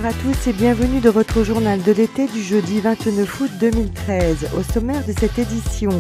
à tous et bienvenue dans votre journal de l'été du jeudi 29 août 2013. Au sommaire de cette édition,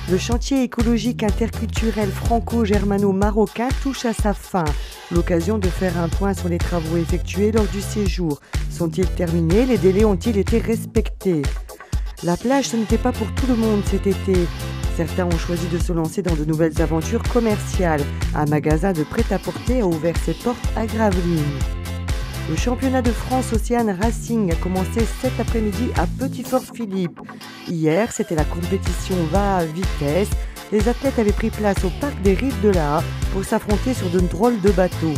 le chantier écologique interculturel franco-germano-marocain touche à sa fin. L'occasion de faire un point sur les travaux effectués lors du séjour. Sont-ils terminés? Les délais ont-ils été respectés? La plage, ce n'était pas pour tout le monde cet été. Certains ont choisi de se lancer dans de nouvelles aventures commerciales. Un magasin de prêt-à-porter a ouvert ses portes à Gravelines. Le championnat de France Océan Racing a commencé cet après-midi à Petit-Fort-Philippe. Hier, c'était la compétition va à vitesse. Les athlètes avaient pris place au parc des Rives de la Haye pour s'affronter sur de drôles de bateaux.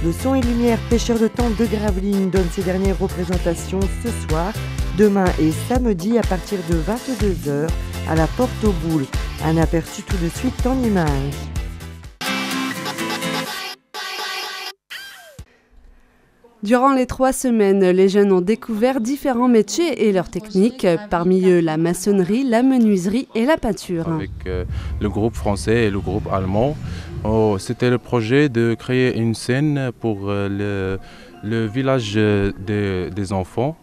Le son et lumière pêcheurs de temps de Gravelines donne ses dernières représentations ce soir, demain et samedi à partir de 22 h à la Porte aux Boules. Un aperçu tout de suite en images. Durant les 3 semaines, les jeunes ont découvert différents métiers et leurs techniques, parmi eux la maçonnerie, la menuiserie et la peinture. Avec le groupe français et le groupe allemand, c'était le projet de créer une scène pour le village des enfants.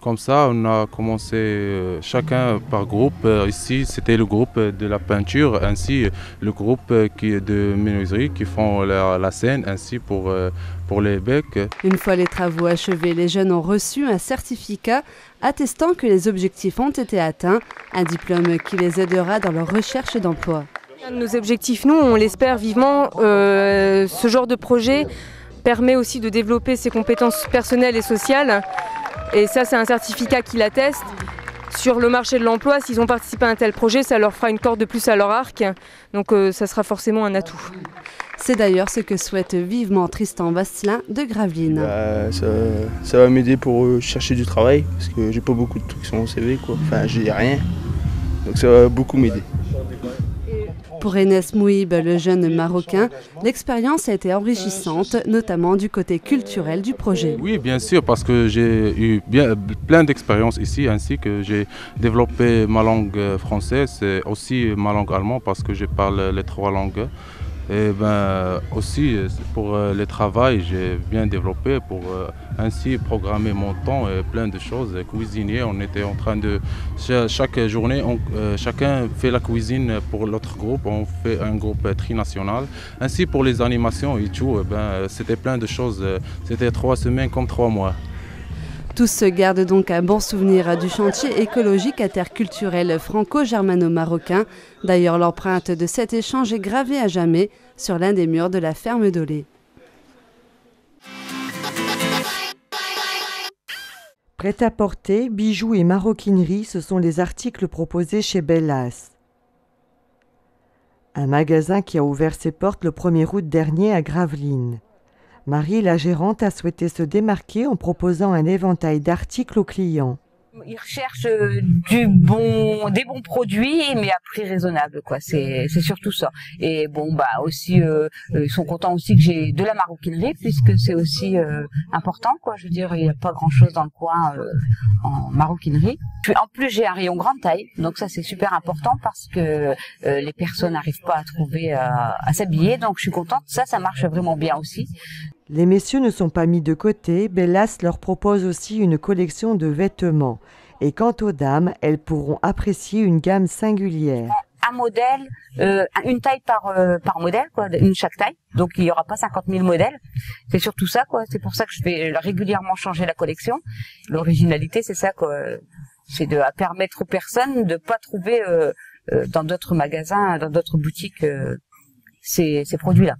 Comme ça, on a commencé chacun par groupe. Ici, c'était le groupe de la peinture, ainsi le groupe de menuiserie qui font la scène, ainsi pour les becs. Une fois les travaux achevés, les jeunes ont reçu un certificat attestant que les objectifs ont été atteints, un diplôme qui les aidera dans leur recherche d'emploi. Nos objectifs, nous, on l'espère vivement, ce genre de projet permet aussi de développer ses compétences personnelles et sociales. Et ça, c'est un certificat qui l'atteste. Sur le marché de l'emploi, s'ils ont participé à un tel projet, ça leur fera une corde de plus à leur arc. Donc ça sera forcément un atout. C'est d'ailleurs ce que souhaite vivement Tristan Vasselin de Gravelines. Ça va m'aider pour chercher du travail, parce que j'ai pas beaucoup de trucs sur mon CV, quoi. Enfin, j'ai rien. Donc ça va beaucoup m'aider. Pour Enes Mouhib, le jeune Marocain, l'expérience a été enrichissante, notamment du côté culturel du projet. Oui, bien sûr, parce que j'ai eu plein d'expériences ici, ainsi que j'ai développé ma langue française et aussi ma langue allemande, parce que je parle les 3 langues. Et aussi pour le travail, j'ai bien développé pour ainsi programmer mon temps et plein de choses. Cuisinier, on était en train de chaque journée, chacun fait la cuisine pour l'autre groupe. On fait un groupe trinational. Ainsi pour les animations et tout, c'était plein de choses. C'était 3 semaines comme 3 mois. Tous se gardent donc un bon souvenir du chantier écologique interculturel franco-germano-marocain. D'ailleurs, l'empreinte de cet échange est gravée à jamais sur l'un des murs de la ferme d'Olé. Prêt-à-porter, bijoux et maroquinerie, ce sont les articles proposés chez Bellas. Un magasin qui a ouvert ses portes le 1er août dernier à Gravelines. Marie, la gérante, a souhaité se démarquer en proposant un éventail d'articles aux clients. Ils recherchent des bons produits, mais à prix raisonnable, quoi. C'est surtout ça. Et aussi, ils sont contents aussi que j'ai de la maroquinerie, puisque c'est aussi important, quoi. Je veux dire, il n'y a pas grand-chose dans le coin en maroquinerie. En plus, j'ai un rayon grande taille, donc ça c'est super important parce que les personnes n'arrivent pas à trouver à s'habiller. Donc je suis contente. Ça marche vraiment bien aussi. Les messieurs ne sont pas mis de côté, Bellas leur propose aussi une collection de vêtements. Et quant aux dames, elles pourront apprécier une gamme singulière. Un modèle, une taille par modèle, quoi, une chaque taille. Donc il n'y aura pas 50 000 modèles. C'est surtout ça, quoi. C'est pour ça que je vais régulièrement changer la collection. L'originalité, c'est ça, quoi. C'est de permettre aux personnes de ne pas trouver dans d'autres magasins, dans d'autres boutiques, ces produits-là.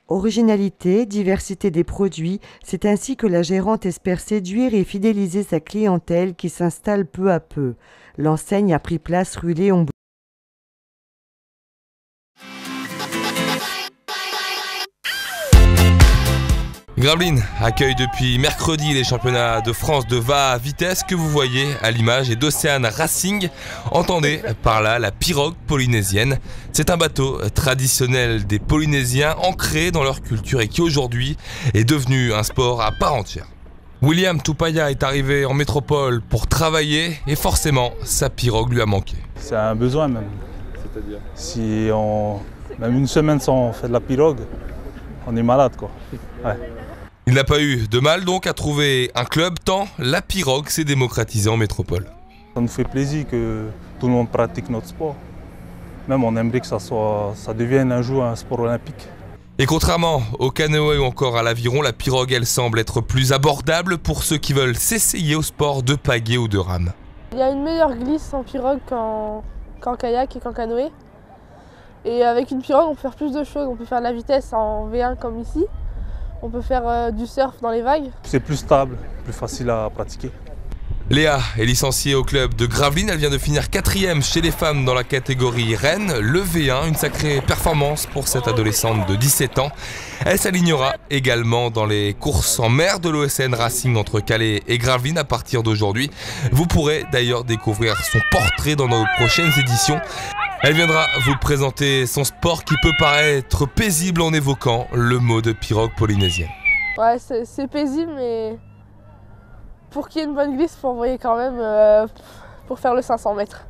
Originalité, diversité des produits, c'est ainsi que la gérante espère séduire et fidéliser sa clientèle qui s'installe peu à peu. L'enseigne a pris place rue Léon Blum. Gravelines accueille depuis mercredi les championnats de France de va à vitesse que vous voyez à l'image et d'Océan Racing. Entendez par là la pirogue polynésienne. C'est un bateau traditionnel des Polynésiens ancré dans leur culture et qui aujourd'hui est devenu un sport à part entière. William Tupaya est arrivé en métropole pour travailler et forcément sa pirogue lui a manqué. C'est un besoin même. C'est-à-dire si même une semaine sans faire de la pirogue, on est malade, quoi. Ouais. Il n'a pas eu de mal donc à trouver un club tant la pirogue s'est démocratisée en métropole. Ça nous fait plaisir que tout le monde pratique notre sport. Même on aimerait que ça devienne un jour un sport olympique. Et contrairement au canoë ou encore à l'aviron, la pirogue elle semble être plus abordable pour ceux qui veulent s'essayer au sport de pagaie ou de rame. Il y a une meilleure glisse en pirogue qu'en kayak et qu'en canoë. Et avec une pirogue, on peut faire plus de choses. On peut faire de la vitesse en V1 comme ici. On peut faire du surf dans les vagues. C'est plus stable, plus facile à pratiquer. Léa est licenciée au club de Gravelines. Elle vient de finir 4e chez les femmes dans la catégorie Rennes, le V1. Une sacrée performance pour cette adolescente de 17 ans. Elle s'alignera également dans les courses en mer de l'OSN Racing entre Calais et Gravelines à partir d'aujourd'hui. Vous pourrez d'ailleurs découvrir son portrait dans nos prochaines éditions. Elle viendra vous présenter son sport qui peut paraître paisible en évoquant le mot de pirogue polynésienne. Ouais, c'est paisible, mais pour qu'il y ait une bonne glisse, il faut envoyer quand même pour faire le 500 mètres.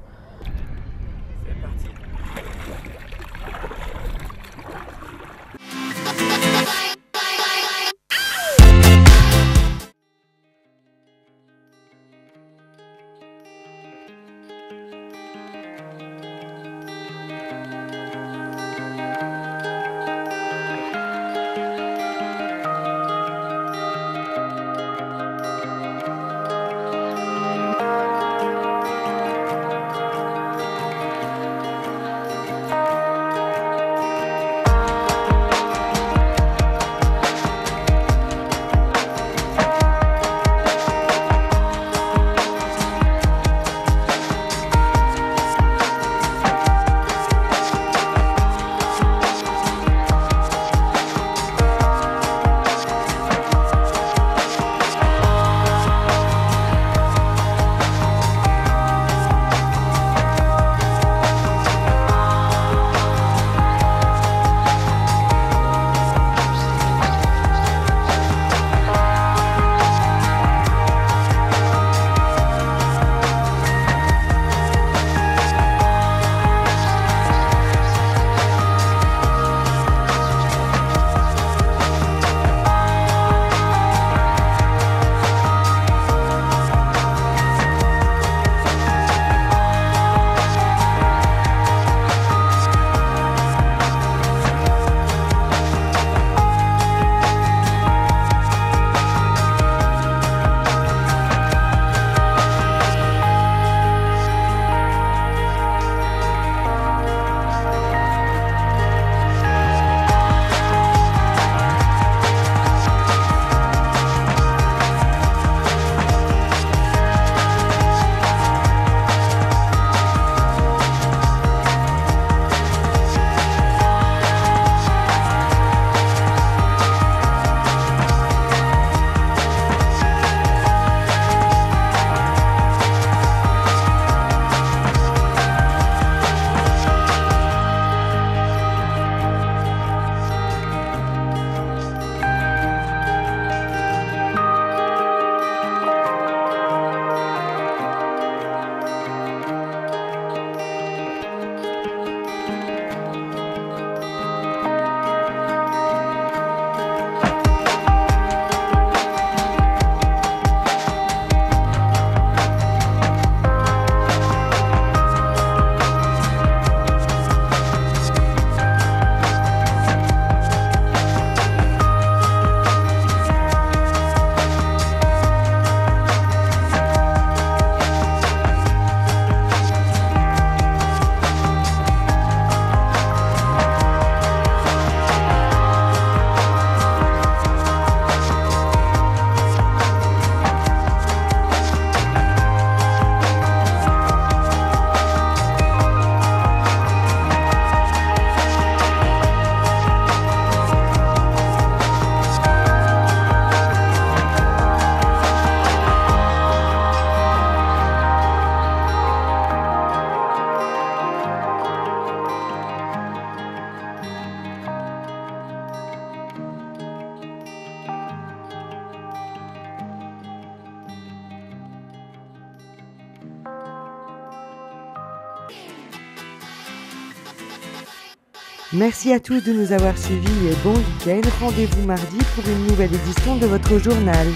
Merci à tous de nous avoir suivis et bon week-end. Rendez-vous mardi pour une nouvelle édition de votre journal.